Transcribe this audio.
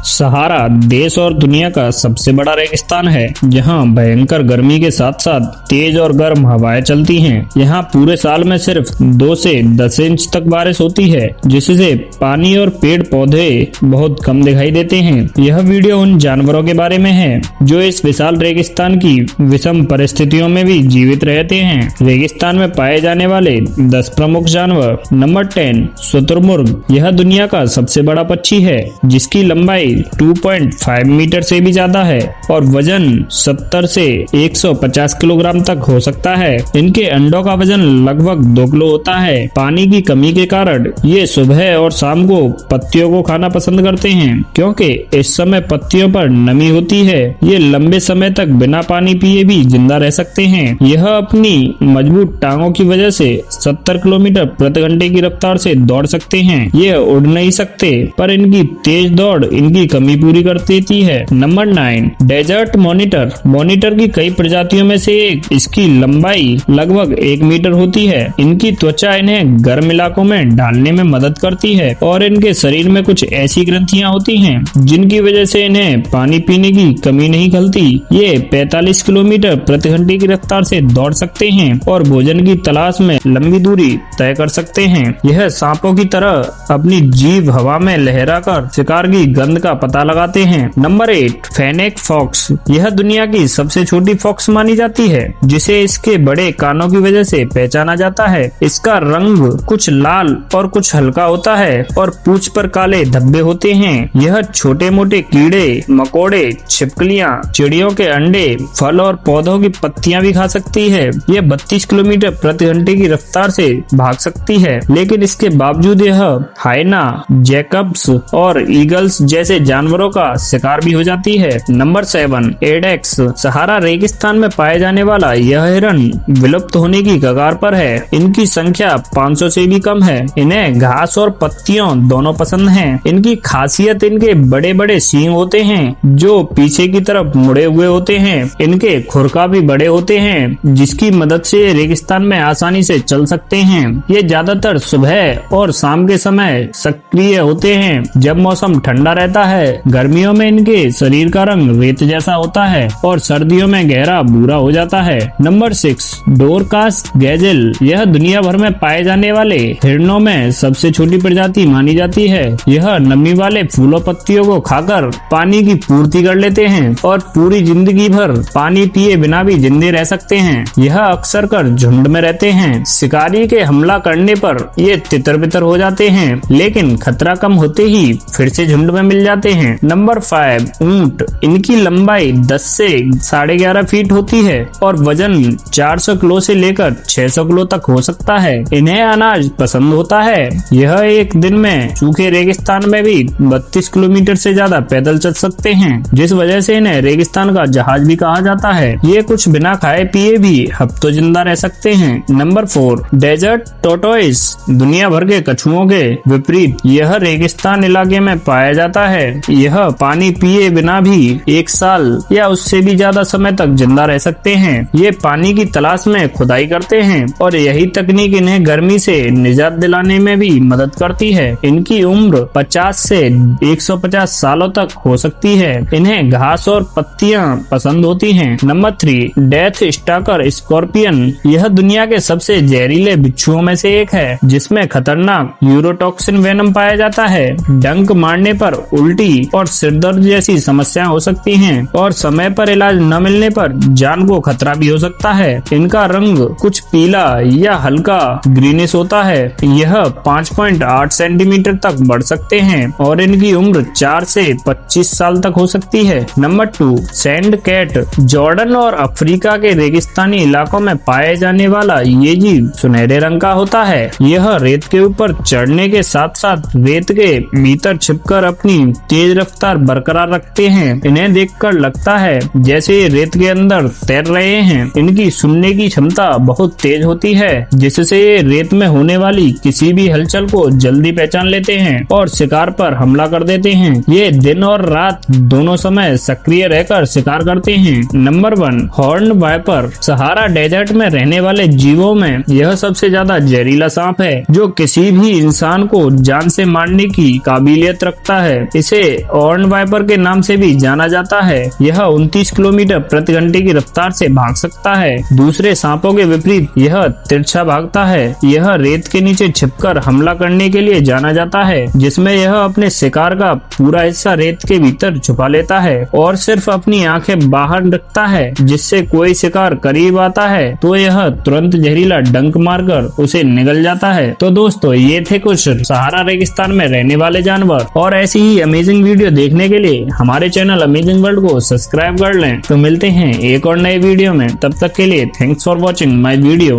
सहारा देश और दुनिया का सबसे बड़ा रेगिस्तान है, जहां भयंकर गर्मी के साथ साथ तेज और गर्म हवाएं चलती हैं। यहां पूरे साल में सिर्फ 2 से 10 इंच तक बारिश होती है, जिससे पानी और पेड़ पौधे बहुत कम दिखाई देते हैं। यह वीडियो उन जानवरों के बारे में है जो इस विशाल रेगिस्तान की विषम परिस्थितियों में भी जीवित रहते हैं। रेगिस्तान में पाए जाने वाले 10 प्रमुख जानवर। नंबर 10, शुतुरमुर्ग। यह दुनिया का सबसे बड़ा पक्षी है, जिसकी लंबाई 2.5 मीटर से भी ज्यादा है और वजन 70 से 150 किलोग्राम तक हो सकता है। इनके अंडों का वजन लगभग 2 किलो होता है। पानी की कमी के कारण ये सुबह और शाम को पत्तियों को खाना पसंद करते हैं, क्योंकि इस समय पत्तियों पर नमी होती है। ये लंबे समय तक बिना पानी पिए भी जिंदा रह सकते हैं। यह अपनी मजबूत टांगों की वजह से 70 किलोमीटर प्रति घंटे की रफ्तार से दौड़ सकते हैं। ये उड़ नहीं सकते, पर इनकी तेज दौड़ इनकी कमी पूरी कर देती है। Number 9, desert monitor. मॉनिटर की कई प्रजातियों में से एक। इसकी लंबाई लगभग 1 मीटर होती है। इनकी त्वचा इन्हें गर्म इलाकों में ढालने में मदद करती है और इनके शरीर में कुछ ऐसी ग्रंथियां होती हैं जिनकी वजह से इन्हें पानी पीने की कमी नहीं खलती। ये 45 किलोमीटर प्रति घंटे की रफ्तार से दौड़ सकते हैं और भोजन की तलाश में लंबी दूरी तय कर सकते हैं। यह सांपों की तरह अपनी जीभ हवा में लहराकर शिकार की गंध का पता लगाते हैं। Number 8, fennec fox. यह दुनिया की सबसे छोटी फॉक्स मानी जाती है, जिसे इसके बड़े कानों की वजह से पहचाना जाता है। इसका रंग कुछ लाल और कुछ हल्का होता है और पूंछ पर काले धब्बे होते हैं। यह छोटे मोटे कीड़े मकोड़े, छिपकलियां, चिड़ियों के अंडे, फल और पौधों की पत्तियां भी खा सकती है। यह 32 किलोमीटर प्रति घंटे की रफ्तार से भाग सकती है, लेकिन इसके बावजूद यह हाइना, जैकब्स और ईगल्स जैसे जानवरों का शिकार भी हो जाती है। नंबर 7, एडेक्स। सहारा रेगिस्तान में पाए जाने वाला यह हिरन विलुप्त होने की कगार पर है। इनकी संख्या 500 से भी कम है। इन्हें घास और पत्तियों दोनों पसंद हैं। इनकी खासियत इनके बड़े बड़े सींग होते हैं, जो पीछे की तरफ मुड़े हुए होते हैं। इनके खुरका भी बड़े होते हैं, जिसकी मदद से रेगिस्तान में आसानी से चल सकते हैं। ये ज्यादातर सुबह और शाम के समय सक्रिय होते हैं, जब मौसम ठंडा रहता है। गर्मियों में इनके शरीर का रंग रेत जैसा होता है और सर्दियों में गहरा भूरा हो जाता है। Number 6, Dorcas गैजेल। यह दुनिया भर में पाए जाने वाले हिरणों में सबसे छोटी प्रजाति मानी जाती है। यह नमी वाले फूलों पत्तियों को खाकर पानी की पूर्ति कर लेते हैं और पूरी जिंदगी भर पानी पिए बिना भी जिंदे रह सकते हैं। यह अक्सर कर झुंड में रहते हैं। शिकारी के हमला करने पर ये तितर बितर हो जाते हैं, लेकिन खतरा कम होते ही फिर से झुंड में मिल जाते हैं। नंबर 5, ऊंट। इनकी लंबाई 10 से 11.5 फीट होती है और वजन 400 किलो से लेकर 600 किलो तक हो सकता है। इन्हें अनाज पसंद होता है। यह एक दिन में सूखे रेगिस्तान में भी 32 किलोमीटर से ज्यादा पैदल चल सकते हैं, जिस वजह से इन्हें रेगिस्तान का जहाज भी कहा जाता है। ये कुछ बिना खाए पिए भी हफ्तों जिंदा रह सकते हैं। Number 4, desert tortoise. दुनिया भर के कछुओं के विपरीत यह रेगिस्तान इलाके में पाया जाता है। यह पानी पिए बिना भी 1 साल या उससे भी ज्यादा समय तक जिंदा रह सकते हैं। ये पानी की तलाश में खुदाई करते हैं और यही तकनीक इन्हें गर्मी से निजात दिलाने में भी मदद करती है। इनकी उम्र 50 से 150 सालों तक हो सकती है। इन्हें घास और पत्तियां पसंद होती हैं। Number 3, deathstalker scorpion. यह दुनिया के सबसे जहरीले बिच्छुओं में से एक है, जिसमें खतरनाक यूरोटॉक्सिन वेनम पाया जाता है। डंक मारने पर उल्टी और सिरदर्द जैसी समस्याएं हो सकती हैं और समय पर इलाज न मिलने पर जान को खतरा भी हो सकता है। इनका रंग कुछ पीला या हल्का ग्रीनिश होता है। यह 5.8 सेंटीमीटर तक बढ़ सकते हैं और इनकी उम्र 4 से 25 साल तक हो सकती है। Number 2, sand cat. जॉर्डन और अफ्रीका के रेगिस्तानी इलाकों में पाए जाने वाला ये जीव सुनहरे रंग का होता है। यह रेत के ऊपर चढ़ने के साथ साथ रेत के भीतर छिपकर अपनी तेज रफ्तार बरकरार रखते हैं। इन्हें देखकर लगता है जैसे ये रेत के अंदर तैर रहे हैं। इनकी सुनने की क्षमता बहुत तेज होती है, जिससे ये रेत में होने वाली किसी भी हलचल को जल्दी पहचान लेते हैं और शिकार पर हमला कर देते हैं। ये दिन और रात दोनों समय सक्रिय रहकर शिकार करते हैं। Number 1, horn viper. Sahara desert में रहने वाले जीवों में यह सबसे ज्यादा जहरीला सांप है, जो किसी भी इंसान को जान से मारने की काबिलियत रखता है। इसे इसे ऑर्न वाइपर के नाम से भी जाना जाता है। यह 29 किलोमीटर प्रति घंटे की रफ्तार से भाग सकता है। दूसरे सांपों के विपरीत यह तिरछा भागता है। यह रेत के नीचे छिपकर हमला करने के लिए जाना जाता है, जिसमें यह अपने शिकार का पूरा हिस्सा रेत के भीतर छुपा लेता है और सिर्फ अपनी आंखें बाहर रखता है। जिससे कोई शिकार करीब आता है तो यह तुरंत जहरीला डंक मारकर उसे निगल जाता है। तो दोस्तों, ये थे कुछ सहारा रेगिस्तान में रहने वाले जानवर, और ऐसी ही अमेजिंग वीडियो देखने के लिए हमारे चैनल अमेजिंग वर्ल्ड को सब्सक्राइब कर लें। तो मिलते हैं एक और नए वीडियो में, तब तक के लिए thanks for watching my video.